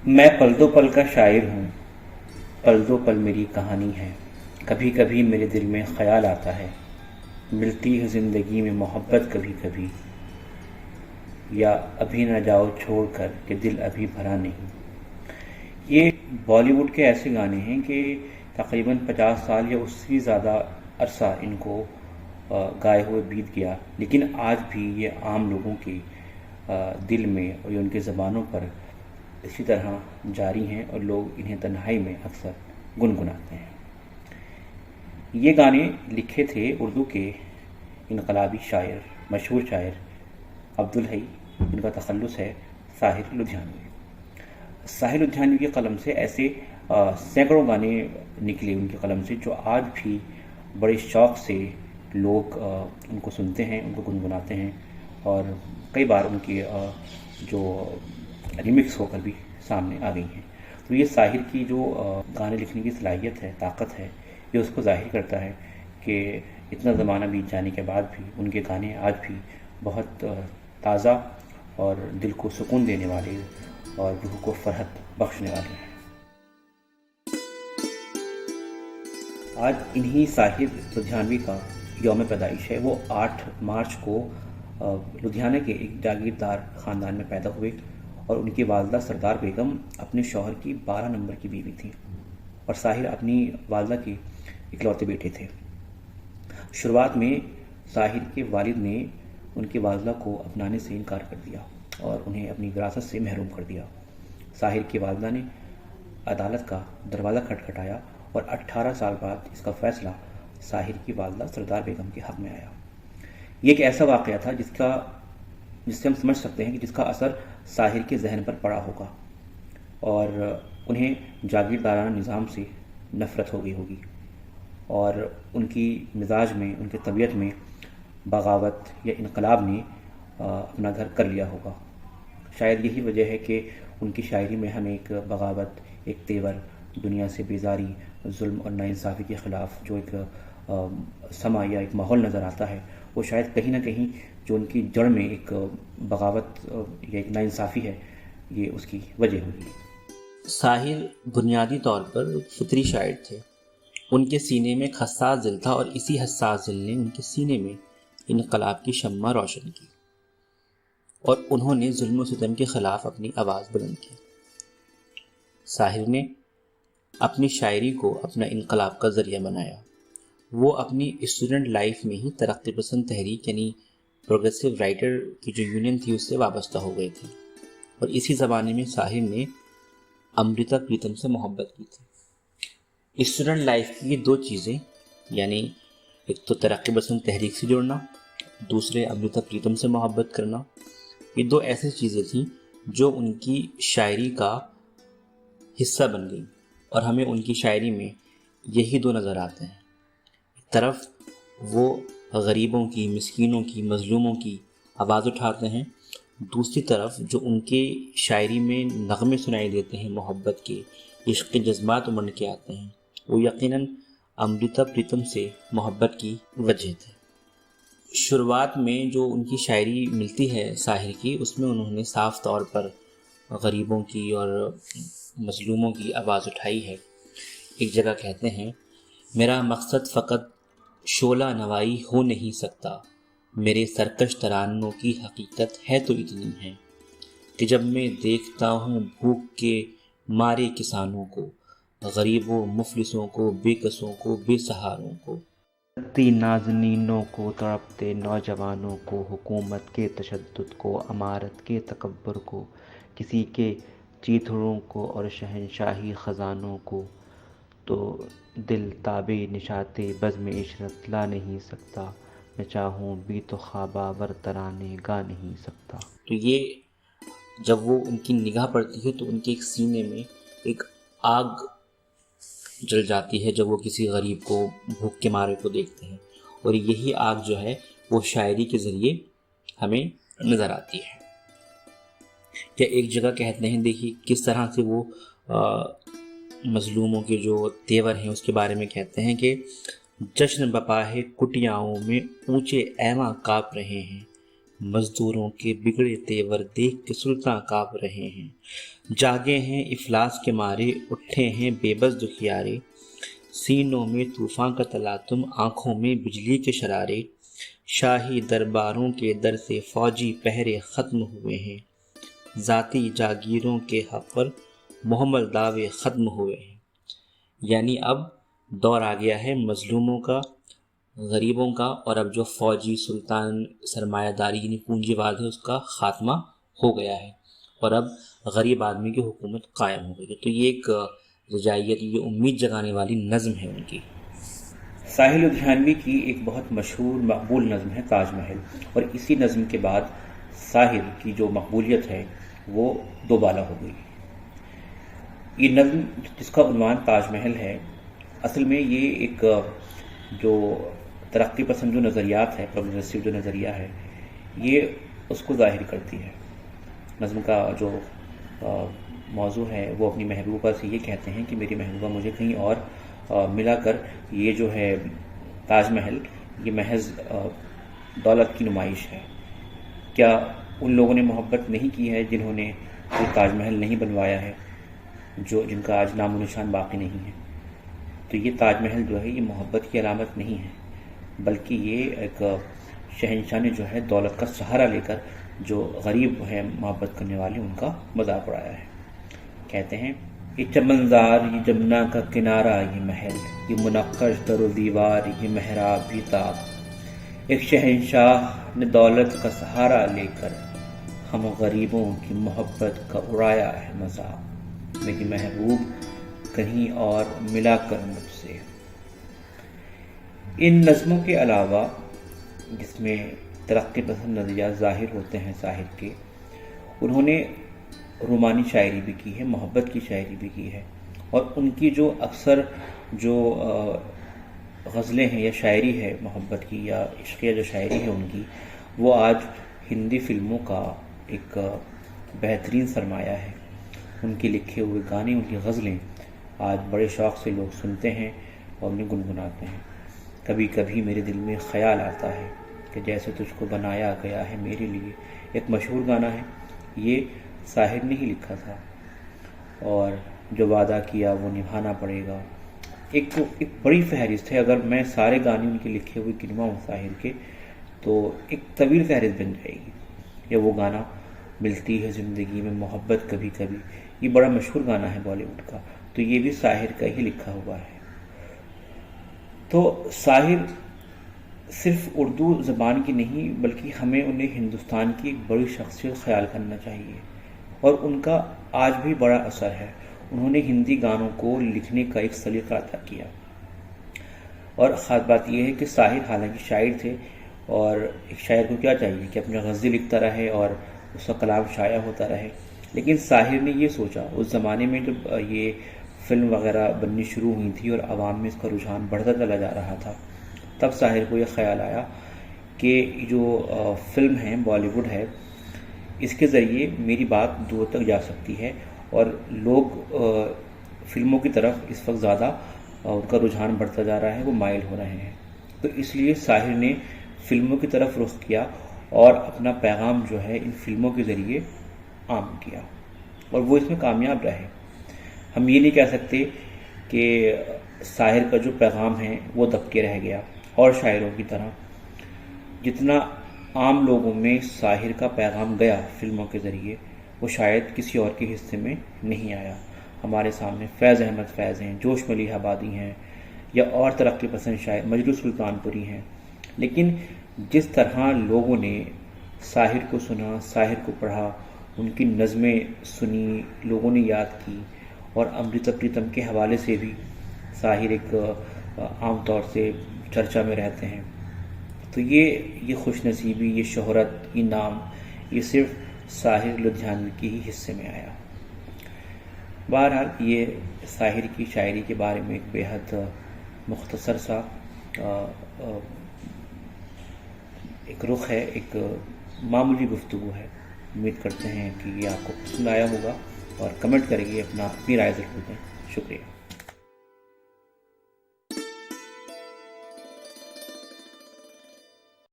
میں پل دو پل کا شاعر ہوں، پل دو پل میری کہانی ہے۔ کبھی کبھی میرے دل میں خیال آتا ہے، ملتی ہے زندگی میں محبت کبھی کبھی، یا ابھی نہ جاؤ چھوڑ کر کہ دل ابھی بھرا نہیں۔ یہ بالی ووڈ کے ایسے گانے ہیں کہ تقریباً 50 سال یا اس سے زیادہ عرصہ ان کو گائے ہوئے بیت گیا، لیکن آج بھی یہ عام لوگوں کے دل میں اور ان کے زبانوں پر اسی طرح جاری ہیں، اور لوگ انہیں تنہائی میں اکثر گنگناتے ہیں۔ یہ گانے لکھے تھے اردو کے انقلابی شاعر، مشہور شاعر عبدالحی، جن کا تخلص ہے ساحر لدھیانوی۔ ساحر لدھیانوی کی قلم سے ایسے سینکڑوں گانے نکلے ان کی قلم سے، جو آج بھی بڑے شوق سے لوگ ان کو سنتے ہیں، ان کو گنگناتے ہیں، اور کئی بار ان کی جو ریمکس ہو کر بھی سامنے آ گئی ہیں۔ تو یہ ساحر کی جو گانے لکھنے کی صلاحیت ہے، طاقت ہے، یہ اس کو ظاہر کرتا ہے کہ اتنا زمانہ بیت جانے کے بعد بھی ان کے گانے آج بھی بہت تازہ اور دل کو سکون دینے والے اور روح کو فرحت بخشنے والے ہیں۔ آج انہی ساحر لدھیانوی کا یوم پیدائش ہے۔ وہ 8 مارچ کو لدھیانہ کے ایک جاگیردار خاندان میں پیدا ہوئے، اور ان کی والدہ سردار بیگم اپنے شوہر کی 12 نمبر کی بیوی تھیں، اور ساحر اپنی والدہ کے اکلوتے بیٹے تھے۔ شروعات میں ساحر کے والد نے ان کی والدہ کو اپنانے سے انکار کر دیا اور انہیں اپنی وراثت سے محروم کر دیا۔ ساحر کی والدہ نے عدالت کا دروازہ کھٹکھٹایا، اور 18 سال بعد اس کا فیصلہ ساحر کی والدہ سردار بیگم کے حق میں آیا۔ یہ ایک ایسا واقعہ تھا جس سے ہم سمجھ سکتے ہیں کہ جس کا اثر ساحر کے ذہن پر پڑا ہوگا، اور انہیں جاگیردارانہ نظام سے نفرت ہو گئی ہوگی، اور ان کی مزاج میں، ان کی طبیعت میں بغاوت یا انقلاب نے اپنا گھر کر لیا ہوگا۔ شاید یہی وجہ ہے کہ ان کی شاعری میں ہمیں ایک بغاوت، ایک تیور، دنیا سے بیزاری، ظلم اور ناانصافی کے خلاف جو ایک سما یا ایک ماحول نظر آتا ہے، وہ شاید کہیں نہ کہیں جو ان کی جڑ میں ایک بغاوت یا ایک ناانصافی ہے، یہ اس کی وجہ ہوگی۔ ساحر بنیادی طور پر فطری شاعر تھے۔ ان کے سینے میں ایک حساس دل تھا، اور اسی حساس دل نے ان کے سینے میں انقلاب کی شمع روشن کی، اور انہوں نے ظلم و ستم کے خلاف اپنی آواز بلند کی۔ ساحر نے اپنی شاعری کو اپنا انقلاب کا ذریعہ بنایا۔ وہ اپنی اسٹوڈنٹ لائف میں ہی ترقی پسند تحریک یعنی پروگریسو رائٹر کی جو یونین تھی اس سے وابستہ ہو گئے تھے، اور اسی زمانے میں ساحر نے امرتا پریتم سے محبت کی تھی۔ اسٹوڈنٹ لائف کی یہ 2 چیزیں، یعنی ایک تو ترقی پسند تحریک سے جڑنا، دوسرے امرتا پریتم سے محبت کرنا، یہ 2 ایسی چیزیں تھیں جو ان کی شاعری کا حصہ بن گئی، اور ہمیں ان کی شاعری میں یہی 2 نظر آتے ہیں۔ ایک طرف وہ غریبوں کی، مسکینوں کی، مظلوموں کی آواز اٹھاتے ہیں، دوسری طرف جو ان کے شاعری میں نغمے سنائی دیتے ہیں محبت کے، عشق کے جذبات امڑ کے آتے ہیں، وہ یقیناً امرتا پریتم سے محبت کی وجہ تھے۔ شروعات میں جو ان کی شاعری ملتی ہے ساحر کی، اس میں انہوں نے صاف طور پر غریبوں کی اور مظلوموں کی آواز اٹھائی ہے۔ ایک جگہ کہتے ہیں، میرا مقصد فقط شعلہ نوائی ہو نہیں سکتا، میرے سرکش ترانوں کی حقیقت ہے تو اتنی ہے کہ جب میں دیکھتا ہوں بھوک کے مارے کسانوں کو، غریبوں، مفلسوں کو، بے کسوں کو، بے سہاروں کو، تڑپتی نازنینوں کو، تڑپتے نوجوانوں کو، حکومت کے تشدد کو، امارت کے تکبر کو، کسی کے چیتڑوں کو اور شہنشاہی خزانوں کو، تو دل تابِ نشاطِ بزم عشرت لا نہیں سکتا، میں چاہوں بھی تو خواب آور ترانے گا نہیں سکتا۔ تو یہ جب وہ ان کی نگاہ پڑتی ہے تو ان کے ایک سینے میں ایک آگ جل جاتی ہے جب وہ کسی غریب کو، بھوک کے مارے کو دیکھتے ہیں، اور یہی آگ جو ہے وہ شاعری کے ذریعے ہمیں نظر آتی ہے۔ یا ایک جگہ کہتے ہیں، دیکھیے کس طرح سے وہ مظلوموں کے جو تیور ہیں اس کے بارے میں کہتے ہیں کہ جشن بپا ہے کٹیاؤں میں، اونچے ایواں کاپ رہے ہیں، مزدوروں کے بگڑے تیور دیکھ کے سلطاں کانپ رہے ہیں، جاگے ہیں افلاس کے مارے، اٹھے ہیں بے بس دکھیارے، سینوں میں طوفان کا تلاطم، آنکھوں میں بجلی کے شرارے، شاہی درباروں کے در سے فوجی پہرے ختم ہوئے ہیں، ذاتی جاگیروں کے حق پر محمل دعوے ختم ہوئے ہیں۔ یعنی اب دور آ گیا ہے مظلوموں کا، غریبوں کا، اور اب جو فوجی سلطان سرمایہ داری یعنی پونجی واد ہے اس کا خاتمہ ہو گیا ہے، اور اب غریب آدمی کی حکومت قائم ہو گئی ہے۔ تو یہ ایک رجائیت، یہ امید جگانے والی نظم ہے ان کی۔ ساحر لدھیانوی کی ایک بہت مشہور مقبول نظم ہے تاج محل، اور اسی نظم کے بعد ساحر کی جو مقبولیت ہے وہ دوبالا ہو گئی۔ یہ نظم جس کا عنوان تاج محل ہے، اصل میں یہ ایک جو ترقی پسند جو نظریات ہے، پروگریسو جو نظریہ ہے، یہ اس کو ظاہر کرتی ہے۔ نظم کا جو موضوع ہے وہ اپنی محبوبہ سے یہ کہتے ہیں کہ میری محبوبہ مجھے کہیں اور ملا کر یہ جو ہے تاج محل یہ محض دولت کی نمائش ہے۔ کیا ان لوگوں نے محبت نہیں کی ہے جنہوں نے کوئی تاج محل نہیں بنوایا ہے، جن کا آج نام و نشان باقی نہیں ہے؟ تو یہ تاج محل جو ہے یہ محبت کی علامت نہیں ہے، بلکہ یہ ایک شہنشاہ نے جو ہے دولت کا سہارا لے کر جو غریب ہیں محبت کرنے والے ان کا مذاق اڑایا ہے۔ کہتے ہیں یہ چمنزار، یہ جمنا کا کنارہ، یہ محل، یہ منقش در و دیوار، یہ محراب بھی تاب، ایک شہنشاہ نے دولت کا سہارا لے کر ہم غریبوں کی محبت کا اڑایا ہے مذاق، میری محبوب کہیں اور ملا کر مجھ سے۔ ان نظموں کے علاوہ جس میں ترقی پسند نظریات ظاہر ہوتے ہیں ساحر کے، انہوں نے رومانی شاعری بھی کی ہے، محبت کی شاعری بھی کی ہے، اور ان کی جو اکثر جو غزلیں ہیں یا شاعری ہے محبت کی یا عشقیہ جو شاعری ہے ان کی، وہ آج ہندی فلموں کا ایک بہترین سرمایہ ہے۔ ان کے لکھے ہوئے گانے، ان کی غزلیں آج بڑے شوق سے لوگ سنتے ہیں اور انہیں گنگناتے ہیں۔ کبھی کبھی میرے دل میں خیال آتا ہے کہ جیسے تجھ کو بنایا گیا ہے میرے لیے، ایک مشہور گانا ہے، یہ ساحر نے ہی لکھا تھا۔ اور جو وعدہ کیا وہ نبھانا پڑے گا، ایک بڑی فہرست ہے۔ اگر میں سارے گانے ان کے لکھے ہوئے گنواؤں ساحر کے تو ایک طویل فہرست بن جائے گی۔ یا وہ گانا ملتی ہے زندگی میں محبت کبھی کبھی، یہ بڑا مشہور گانا ہے بالی ووڈ کا، تو یہ بھی ساحر کا ہی لکھا ہوا ہے۔ تو ساحر صرف اردو زبان کی نہیں بلکہ ہمیں انہیں ہندوستان کی ایک بڑی شخصیت خیال کرنا چاہیے، اور ان کا آج بھی بڑا اثر ہے۔ انہوں نے ہندی گانوں کو لکھنے کا ایک سلیقہ عطا کیا، اور خاص بات یہ ہے کہ ساحر حالانکہ شاعر تھے، اور ایک شاعر کو کیا چاہیے کہ اپنا غزل لکھتا رہے اور اس کا کلام شائع ہوتا رہے، لیکن ساحر نے یہ سوچا اس زمانے میں جب یہ فلم وغیرہ بننی شروع ہوئی تھی اور عوام میں اس کا رجحان بڑھتا چلا جا رہا تھا، تب ساحر کو یہ خیال آیا کہ جو فلم ہے بالی ووڈ ہے، اس کے ذریعے میری بات دور تک جا سکتی ہے، اور لوگ فلموں کی طرف اس وقت زیادہ ان کا رجحان بڑھتا جا رہا ہے، وہ مائل ہو رہے ہیں۔ تو اس لیے ساحر نے فلموں کی طرف رخ کیا اور اپنا پیغام جو ہے ان فلموں کے ذریعے عام کیا، اور وہ اس میں کامیاب رہے۔ ہم یہ نہیں کہہ سکتے کہ ساحر کا جو پیغام ہے وہ دب کے رہ گیا، اور شاعروں کی طرح جتنا عام لوگوں میں ساحر کا پیغام گیا فلموں کے ذریعے، وہ شاید کسی اور کے حصے میں نہیں آیا۔ ہمارے سامنے فیض احمد فیض ہیں، جوش ملیح آبادی ہیں، یا اور ترقی پسند شاعر مجروح سلطان پوری ہیں، لیکن جس طرح لوگوں نے ساحر کو سنا، ساحر کو پڑھا، ان کی نظمیں سنی، لوگوں نے یاد کی، اور امرتا پریتم کے حوالے سے بھی ساحر ایک عام طور سے چرچا میں رہتے ہیں، تو یہ خوش نصیبی، یہ شہرت، یہ نام، یہ صرف ساحر لدھیانوی کے ہی حصے میں آیا۔ بہرحال یہ ساحر کی شاعری کے بارے میں ایک بےحد مختصر سا ایک رخ ہے، ایک معمولی گفتگو ہے۔ امید کرتے ہیں کہ یہ آپ کو پسند آیا ہوگا، اور کمنٹ کریں، اپنی رائے ضرور دیں۔ شکریہ۔